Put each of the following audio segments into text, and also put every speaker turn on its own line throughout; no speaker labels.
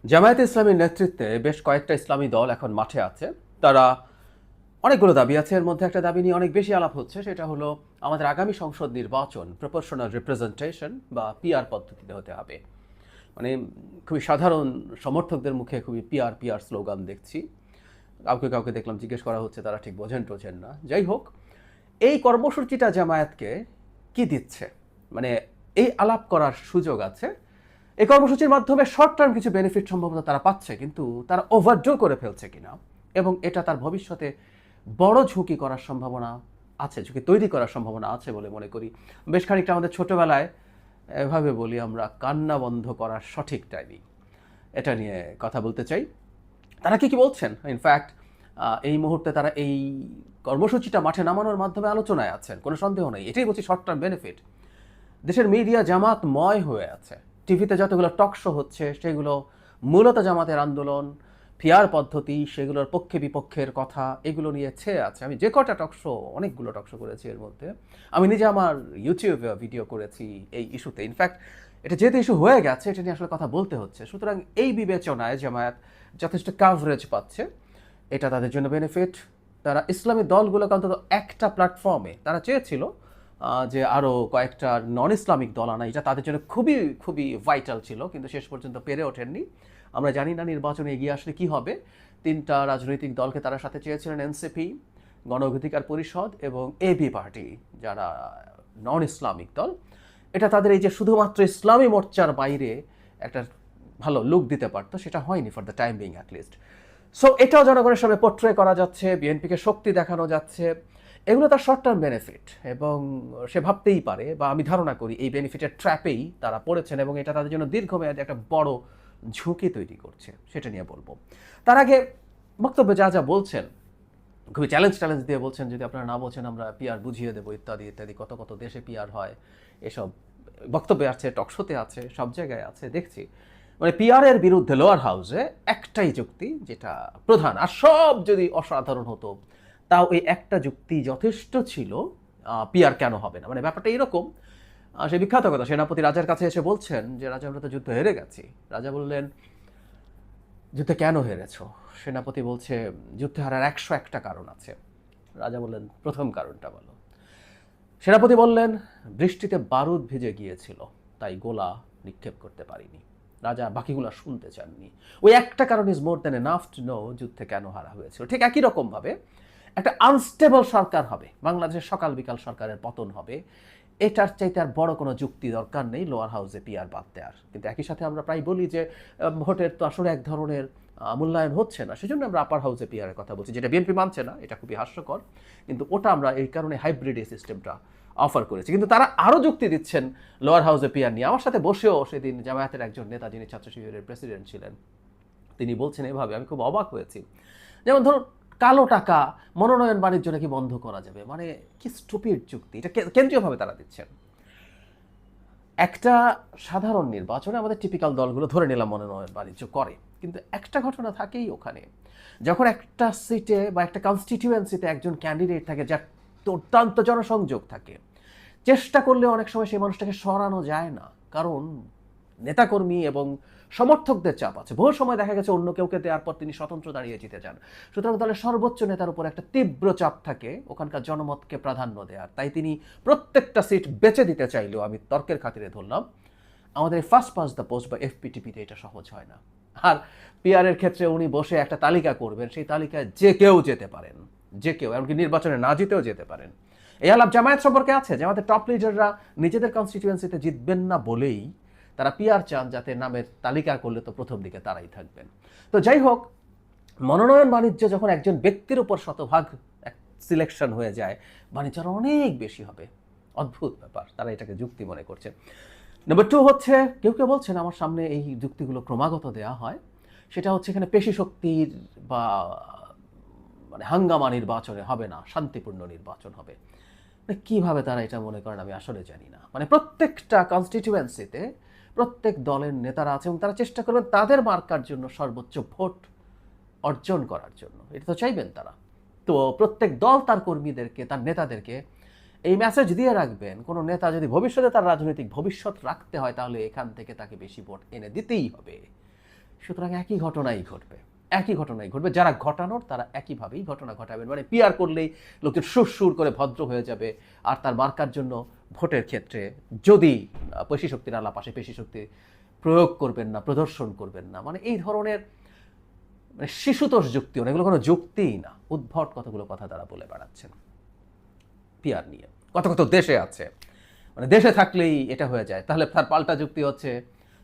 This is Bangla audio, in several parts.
জামায়াতে ইসলামীর নেতৃত্বে বেশ কয়েকটা ইসলামী দল এখন মাঠে আছে। তারা অনেকগুলো দাবি আছে। এর মধ্যে একটা দাবি নিয়ে অনেক বেশি আলাপ হচ্ছে, সেটা হলো আমাদের আগামী সংসদ নির্বাচন প্রপোর্শনাল রিপ্রেজেন্টেশন বা পিআর পদ্ধতিতে হতে হবে। মানে খুবই সাধারণ সমর্থকদের মুখে খুবই পিআর পিআর স্লোগান দেখছি। কাউকে কাউকে দেখলাম জিজ্ঞেস করা হচ্ছে, তারা ঠিক বোঝেন টোঝেন না। যাই হোক, এই কর্মসূচিটা জামায়াতকে কি দিচ্ছে, মানে এই আলাপ করার সুযোগ আছে। এই কর্মসূচির মাধ্যমে শর্ট টার্ম কিছু বেনিফিট সম্ভবত তারা পাচ্ছে, কিন্তু তারা ওভারডো করে ফেলছে কিনা এবং এটা তার ভবিষ্যতে বড় ঝুঁকি করার সম্ভাবনা আছে, ঝুঁকি তৈরি করার সম্ভাবনা আছে বলে মনে করি। বেশ খানিকটা আমাদের ছোটবেলায় এভাবে বলি আমরা, কান্না বন্ধ করার সঠিক টাইমিং, এটা নিয়ে কথা বলতে চাই। তারা কি বলছেন? ইনফ্যাক্ট এই মুহূর্তে তারা এই কর্মসূচিটা মাঠে নামানোর মাধ্যমে আলোচনায় আছেন, কোনো সন্দেহ নেই। এটাই বলছি শর্ট টার্ম বেনিফিট। দেশের মিডিয়া জামাতময় হয়ে আছে। টিভিতে যতগুলো টক শো হচ্ছে সেগুলো মূলত জামাতের আন্দোলন, পিআর পদ্ধতি, সেগুলোর পক্ষে বিপক্ষের কথা এগুলো নিয়ে ছেয়ে আছে। আমি যে কটা টক শো, অনেকগুলো টক শো করেছি এর মধ্যে, আমি নিজে আমার ইউটিউবে ভিডিও করেছি এই ইস্যুতে। ইনফ্যাক্ট এটা যেহেতু ইস্যু হয়ে গেছে, এটা নিয়ে আসলে কথা বলতে হচ্ছে। সুতরাং এই বিবেচনায় জামায়াত যথেষ্ট কাভারেজ পাচ্ছে, এটা তাদের জন্য বেনিফিট। তারা ইসলামী দলগুলোকে অন্তত একটা প্ল্যাটফর্মে, তারা চেয়েছিল যে আরও কয়েকটা নন ইসলামিক দল আনা, এটা তাদের জন্য খুবই খুবই ভাইটাল ছিল, কিন্তু শেষ পর্যন্ত পেরে ওঠেননি। আমরা জানি না নির্বাচনে এগিয়ে আসলে কি হবে। তিনটা রাজনৈতিক দলকে তারা সাথে চেয়েছিলেন, এনসিপি, গণ অধিকার পরিষদ এবং এবি পার্টি, যারা নন ইসলামিক দল। এটা তাদের এই যে শুধুমাত্র ইসলামী মোর্চার বাইরে একটা ভালো লুক দিতে পারতো, সেটা হয়নি for the time being at least. So এটাও জনগণের সামনে পোট্রে করা যাচ্ছে, বিএনপিকে শক্তি দেখানো যাচ্ছে। এগুলো তার শর্ট টার্ম বেনিফিট এবং সে ভাবতেই পারে, বা আমি ধারণা করি এই বেনিফিটের ট্র্যাপেই তারা পড়েছেন এবং এটা তাদের জন্য দীর্ঘমেয়াদী একটা বড় ঝুঁকি তৈরি করছে। সেটা নিয়ে বলবো। তার আগে বক্তব্যে যা যা বলছেন খুবই চ্যালেঞ্জ দিয়ে বলছেন, যদি আপনারা না বলছেন আমরা পিআর বুঝিয়ে দেবো ইত্যাদি ইত্যাদি, কত কত দেশে পিআর হয় এসব বক্তব্যে আছে, টকশোতে আছে, সব জায়গায় আছে দেখছি। মানে পিআর এর বিরুদ্ধে লোয়ার হাউসে একটাই যুক্তি যেটা প্রধান, আর সব যদি অসাধারণ হতো তাও এই একটা যুক্তি যথেষ্ট ছিল। পিআর কেন হবে না, মানে ব্যাপারটা এরকম। সে বিখ্যাত কথা, সেনাপতি রাজার কাছে এসে বলছেন যে রাজা, আমরা তো যুদ্ধ হেরে গেছি। রাজা বললেন, যুদ্ধে কেন হেরেছ? সেনাপতি বলছে, যুদ্ধে হারার 101টা কারণ আছে। রাজা বললেন, প্রথম কারণটা বলো। সেনাপতি বললেন, বৃষ্টিতে বারুদ ভিজে গিয়েছিল, তাই গোলা নিক্ষেপ করতে পারিনি। রাজা বাকিগুলো শুনতে চাননি। ওই একটা কারণ is more than enough to know যুদ্ধে কেন হারা হয়েছিল। ঠিক একই রকমভাবে একটা আনস্টেবল সরকার হবে, বাংলাদেশের সকাল বিকাল সরকারের পতন হবে, এটার চাইতে আর বড় কোনো যুক্তি দরকার নেই লোয়ার হাউসে পিআর বাদ দেওয়ার। কিন্তু একই সাথে আমরা প্রায় বলি যে ভোটের তো আসলে এক ধরনের মূল্যায়ন হচ্ছে না, সেজন্য আমরা আপার হাউসে পিআরের কথা বলছি, যেটা বিএনপি মানছে না, এটা খুবই হাস্যকর। কিন্তু ওটা আমরা এই কারণে হাইব্রিড এই সিস্টেমটা অফার করেছি। কিন্তু তারা আরও যুক্তি দিচ্ছেন লোয়ার হাউসে পিআর নিয়ে। আমার সাথে বসেও সেদিন জামায়াতের একজন নেতা, যিনি ছাত্র শিবিরের প্রেসিডেন্ট ছিলেন, তিনি বলছেন এভাবে, আমি খুব অবাক হয়েছি। যেমন ধরুন, কালো টাকা মনোনয়ন বাণিজ্য নাকি বন্ধ করা যাবে, মানে কি স্টুপিড যুক্তি, এটা কেন্দ্রীয়ভাবে তারা দিচ্ছেন। একটা সাধারণ নির্বাচনে আমাদের টিপিক্যাল দলগুলো ধরে নিলাম মনোনয়ন বাণিজ্য করে, কিন্তু একটা ঘটনা থাকেই ওখানে, যখন একটা সিটে বা একটা কনস্টিটিউয়েন্সিতে একজন ক্যান্ডিডেট থাকে যার দুর্দান্ত জনসংযোগ থাকে, চেষ্টা করলে অনেক সময় সেই মানুষটাকে সরানো যায় না, কারণ নেতাকর্মী এবং সমর্থকদের চাপ আছে। বহু সময় দেখা গেছে অন্য কেউকে দেওয়ার পর তিনি স্বতন্ত্র দাঁড়িয়ে জিতে যান। সুতরাং দলের সর্বোচ্চ নেতার উপর একটা তীব্র চাপ থাকে ওখানকার জনমতকে প্রাধান্য দেওয়ার, তাই তিনি প্রত্যেকটা সিট বেচে দিতে চাইলেও, আমি তর্কের খাতিরে ধরলাম, আমাদের ফার্স্ট পাস দ্য পোস্ট বা এফপিটিপিতে এটা সহজ হয় না। আর পিআরের ক্ষেত্রে উনি বসে একটা তালিকা করবেন, সেই তালিকায় যে কেউ যেতে পারেন, যে কেউ, এমনকি নির্বাচনে না জিতেও যেতে পারেন। এই আলাপ জামায়াত সম্পর্কে আছে। জামায়াতের টপ লিডাররা নিজেদের কনস্টিটিউয়েন্সিতে জিতবেন না বলেই তারা পিআর চান, যাতে নামের তালিকা করলে তো প্রথম দিকে তারাই থাকবেন। তো যাই হোক, মনোনয়ন বাণিজ্য যখন একজন ব্যক্তির উপর শতভাগ সিলেকশন হয়ে যায়, বাণিজ্য আরো অনেক বেশি হবে। অদ্ভুত ব্যাপার, তারা এটাকে যুক্তি মনে করছে। নাম্বার 2 হচ্ছে, কেউ কেউ বলছেন, আমার সামনে এই যুক্তিগুলো ক্রমাগত দেওয়া হয়, সেটা হচ্ছে এখানে পেশি শক্তির বা মানে হাঙ্গামা নির্বাচনে হবে না, শান্তিপূর্ণ নির্বাচন হবে। কিভাবে তারা এটা মনে করেন আমি আসলে জানি না। মানে প্রত্যেকটা কনস্টিটিউয়েন্সিতে প্রত্যেক দলের নেতারা আছে এবং তারা চেষ্টা করবেন তাদের মার্কার জন্য সর্বোচ্চ ভোট অর্জন করার জন্য, এটা তো চাইবেন তারা। তো প্রত্যেক দল তার কর্মীদেরকে, তার নেতাদেরকে এই মেসেজ দিয়ে রাখবেন, কোনো নেতা যদি ভবিষ্যতে তার রাজনৈতিক ভবিষ্যৎ রাখতে হয়, তাহলে এখান থেকে তাকে বেশি ভোট এনে দিতেই হবে। সুতরাং একই ঘটনাই ঘটবে, যারা ঘটানোর তারা একইভাবেই ঘটনা ঘটাবেন। মানে পিআর করলেই লোকের সুর করে ভদ্র হয়ে যাবে, আর তার মার্কার জন্য ভোটের ক্ষেত্রে যদি পেশি শক্তির আলাপ আসে, পেশি শক্তি প্রয়োগ করবেন না, প্রদর্শন করবেন না, মানে এই ধরনের মানে শিশুতোষ যুক্তিও না, এগুলো কোনো যুক্তিই না, উদ্ভট কতগুলো কথা তারা বলে বেড়াচ্ছেন পিআর নিয়ে। কত দেশে আছে, মানে দেশে থাকলেই এটা হয়ে যায়। তাহলে তার পাল্টা যুক্তি হচ্ছে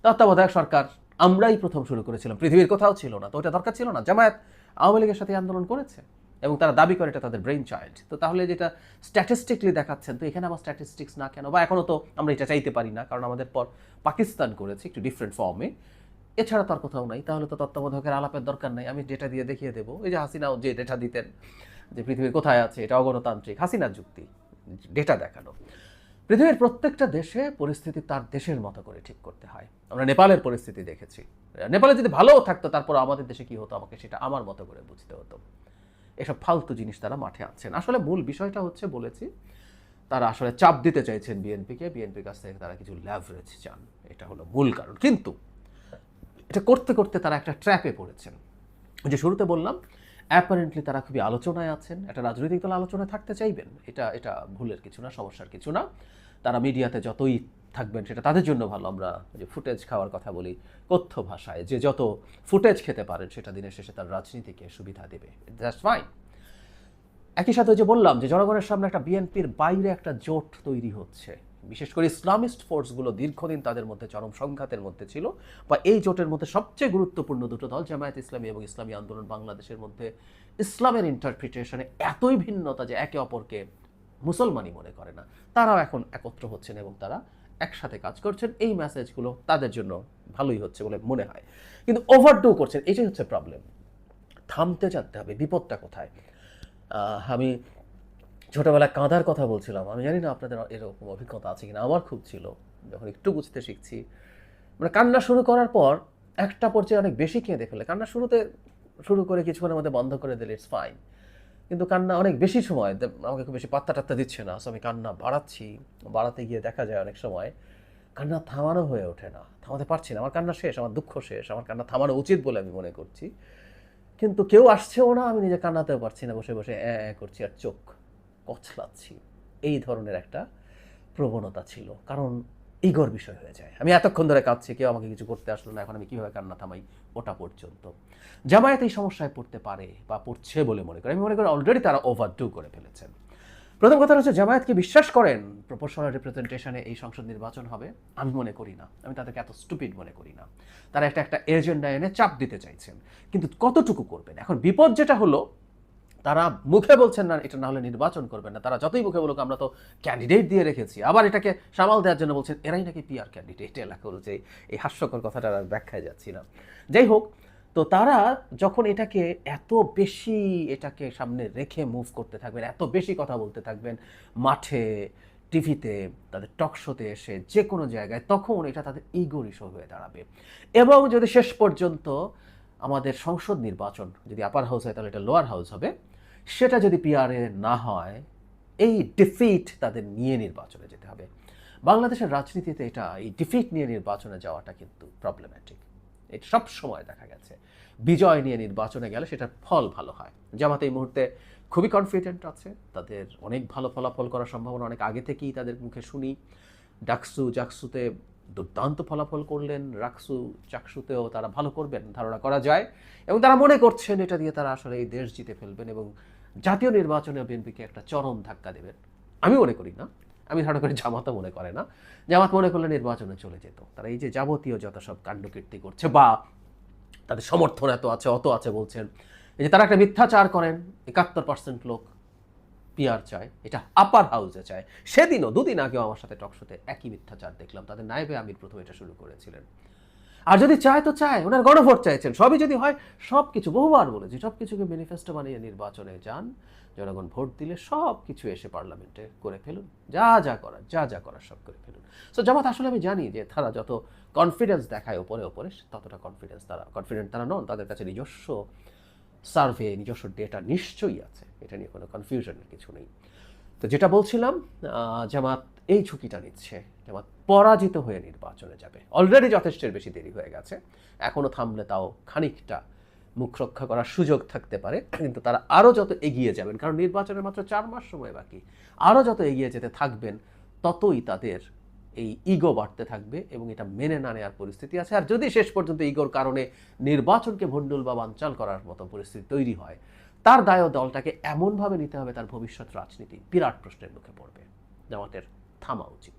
তত্ত্বাবধায়ক সরকার আমরাই প্রথম শুরু করেছিলাম, পৃথিবীর কোথাও ছিল না, তো ওটা দরকার ছিল না। জামায়াত আওয়ামী লীগের সাথে আন্দোলন করেছে এবং তারা দাবি করে এটা তাদের ব্রেইন চাইল্ড। তো তাহলে যেটা স্ট্যাটিস্টিকলি দেখাচ্ছেন, তো এখানে আবার স্ট্যাটিস্টিক্স না কেন? বা এখনও তো আমরা এটা চাইতে পারি না, কারণ আমাদের পর পাকিস্তান করেছে একটু ডিফারেন্ট ফর্মে, এছাড়া তার কোথাও নাই। তাহলে তো তত্ত্বাবধায়কের আলাপের দরকার নাই, আমি ডেটা দিয়ে দেখিয়ে দেবো। এই যে হাসিনাও যে ডেটা দিতেন যে পৃথিবীর কোথায় আছে, এটা অগণতান্ত্রিক, হাসিনার যুক্তি, ডেটা দেখানো। পৃথিবীর প্রত্যেকটা দেশে পরিস্থিতি তার দেশের মতো করে ঠিক করতে হয়। আমরা নেপালের পরিস্থিতি দেখেছি, নেপালে যদি ভালোও থাকতো তারপর আমাদের দেশে কি হতো আমাকে সেটা আমার মতো করে বুঝতে হতো। এসব ফালতু জিনিস তারা মাঠে আনছেন। আসলে মূল বিষয়টা হচ্ছে, বলেছি, তারা আসলে চাপ দিতে চাইছেন বিএনপিকে, বিএনপির কাছ থেকে তারা কিছু ল্যাভারেজ চান, এটা হলো মূল কারণ। কিন্তু এটা করতে করতে তারা একটা ট্র্যাপে পড়েছেন। যে শুরুতে বললাম, অ্যাপারেন্টলি তারা খুবই আলোচনায় আছেন, একটা রাজনৈতিক দল আলোচনায় থাকতে চাইবেন, এটা ভুলের কিছু না, সমস্যার কিছু না। তারা মিডিয়াতে যতই থাকবেন সেটা তাদের জন্য ভালো। আমরা যে ফুটেজ খাওয়ার কথা বলি কথ্য ভাষায়, যে যত ফুটেজ খেতে পারেন সেটা দিনের শেষে তার রাজনীতিকে সুবিধা দেবে, দ্যাটস ফাইন। একই সাথে যে বললাম যে জনগণের সামনে একটা বিএনপির বাইরে একটা জোট তৈরি হচ্ছে, বিশেষ করে ইসলামিস্ট ফোর্সগুলো দীর্ঘদিন তাদের মধ্যে চরম সংঘাতের মধ্যে ছিল, বা এই জোটের মধ্যে সবচেয়ে গুরুত্বপূর্ণ দুটো দল জামায়াত ইসলামী এবং ইসলামী আন্দোলন বাংলাদেশের মধ্যে ইসলামের ইন্টারপ্রিটেশনে এতই ভিন্নতা যে একে অপরকে মুসলমানই মনে করে না, তারাও এখন একত্র হচ্ছেন এবং তারা একসাথে কাজ করছেন। এই মেসেজগুলো তাদের জন্য ভালোই হচ্ছে বলে মনে হয়, কিন্তু ওভারডু করছেন, এটাই হচ্ছে প্রবলেম। থামতে জানতে হবে বিপদটা কোথায়। আমি ছোটবেলায় কাঁদার কথা বলছিলাম, আমি জানি না আপনাদের এরকম অভিজ্ঞতা আছে কিনা, আমার খুব ছিল। যখন একটু বুঝতে শিখছি, মানে কান্না শুরু করার পর একটা পর্যায়ে অনেক বেশি কেঁদে ফেলে। কান্না শুরু করে কিছুক্ষণের মধ্যে বন্ধ করে দিলে ইটস ফাইন, কিন্তু কান্না অনেক বেশি সময় আমাকে খুব বেশি পাত্তা টাত্তা দিচ্ছে না, সো আমি কান্না বাড়াতে গিয়ে দেখা যায় অনেক সময় কান্না থামানো হয়ে ওঠে না, থামাতে পারছি না। আমার কান্না শেষ, আমার দুঃখ শেষ, আমার কান্না থামানো উচিত বলে আমি মনে করছি, কিন্তু কেউ আসছেও না, আমি নিজে কান্নাতেও পারছি না, বসে বসে করছি আর চোখ কচলাচ্ছি। এই ধরনের একটা প্রবণতা ছিল, কারণ ইগোর বিষয় হয়ে যায়। আমি এতক্ষণ ধরে কাঁদছি, কেউ আমাকে কিছু করতে আসলো না, এখন আমি কীভাবে কান্না থামাই, ওটা পর্যন্ত। জামায়াত এই সমস্যায় পড়তে পারে বা পড়ছে বলে মনে করি। আমি মনে করি অলরেডি তারা ওভারডু করে ফেলেছেন। প্রথম কথা হচ্ছে, জামায়াত কি বিশ্বাস করেন প্রপোর্শনাল রিপ্রেজেন্টেশনে এই সংসদ নির্বাচন হবে? আমি মনে করি না, আমি তাদেরকে এত স্টুপিড মনে করি না। তারা একটা এজেন্ডা এনে চাপ দিতে চাইছেন, কিন্তু কতটুকু করবেন? এখন বিপদ যেটা হলো, তারা মুখে বলছেন না এটা না হলে নির্বাচন করবেন না, তারা যতই মুখে বলুক আমরা তো ক্যান্ডিডেট দিয়ে রেখেছি, আবার এটাকে সামাল দেওয়ার জন্য বলছেন এরাই নাকি পিআর ক্যান্ডিডেট। এলাকা যে এই হাস্যকর কথাটা আর ব্যাখ্যায় যাচ্ছি না। যাই হোক, তো তারা যখন এটাকে এত বেশি এটাকে সামনে রেখে মুভ করতে থাকবেন, এত বেশি কথা বলতে থাকবেন মাঠে, টিভিতে, তাদের টক শোতে এসে, যে কোনো জায়গায়, তখন এটা তাদের ইগোর ইস্যু হয়ে দাঁড়াবে। এবং যদি শেষ পর্যন্ত আমাদের সংসদ নির্বাচন যদি আপার হাউস হয়, তাহলে এটা লোয়ার হাউস হবে, সেটা যদি পিআরএ না হয়, এই ডিফিট তাদের নিয়ে নির্বাচনে যেতে হবে। বাংলাদেশের রাজনীতিতে এই ডিফিট নিয়ে নির্বাচনে যাওয়াটা কিন্তু প্রবলেম্যাটিক। এটা সব সময় দেখা গেছে, বিজয় নিয়ে নির্বাচনে গেলে সেটার ফল ভালো হয়। জামাত এই মুহূর্তে খুবই কনফিডেন্ট আছে, তাদের অনেক ভালো ফলাফল করার সম্ভাবনা অনেক আগে থেকেই তাদের মুখে শুনি। জাকসুতে দুর্দান্ত ফলাফল করলেন, চাকসুতেও তারা ভালো করবেন ধারণা করা যায়, এবং তারা মনে করছেন এটা দিয়ে তারা আসলে এই দেশ জিতে ফেলবেন এবং জাতীয় নির্বাচনে বিএনপিকে একটা চরম ধাক্কা দেবেন। আমি মনে করি না, আমি ধারণা করি জামাতও মনে করে না। জামাত মনে করলে নির্বাচনে চলে যেত। তারা এই যে যাবতীয় যত সব কাণ্ডকীর্তি করছে, বা তাদের সমর্থন অত আছে বলছেন, এই যে তারা একটা মিথ্যাচার করেন, 71% লোক পিআর চায়, এটা আপার হাউসে চায়। সেদিনও 2 দিন আগেও আমার সাথে টকশোতে একই মিথ্যাচার দেখলাম, তাদের নায়েবে আমির প্রথম এটা শুরু করেছিলেন। আর যদি চায় তো চায়, ওনার গণভোট চাইছেন, সবই যদি হয়, সব কিছু বহুবার বলেছি, সব কিছুকে ম্যানিফেস্টো বানিয়ে নির্বাচনে যান, জনগণ ভোট দিলে সব কিছু এসে পার্লামেন্টে করে ফেলুন, যা করার সব করে ফেলুন। সো জামাত আসলে আমি জানি যে তারা যত কনফিডেন্স দেখায় ওপরে ততটা কনফিডেন্ট তারা নন। তাদের কাছে নিজস্ব সার্ভে, নিজস্ব ডেটা নিশ্চয়ই আছে, এটা নিয়ে কোনো কনফিউশনের কিছু নেই। তো যেটা বলছিলাম, জামাত এই ঝুঁকিটা নিচ্ছে জামাত পরাজিত হয়ে নির্বাচনে যাবে। অলরেডি যথেষ্টের বেশি দেরি হয়ে গেছে, এখনও থামলে তাও খানিকটা মুখ রক্ষা করার সুযোগ থাকতে পারে, কিন্তু তারা আরও যত এগিয়ে যাবেন, কারণ নির্বাচনের মাত্র 4 মাস সময় বাকি, আরও যত এগিয়ে যেতে থাকবেন ততই তাদের এই ইগো বাড়তে থাকবে এবং এটা মেনে না নেওয়ার পরিস্থিতি আছে। আর যদি শেষ পর্যন্ত ইগোর কারণে নির্বাচনকে ভণ্ডুল বা বানচাল করার মতো পরিস্থিতি তৈরি হয়, তার দায়ও দলটাকে এমনভাবে নিতে হবে, তার ভবিষ্যৎ রাজনীতি বিরাট প্রশ্নের মুখে পড়বে। জামাতের থামা উচিত।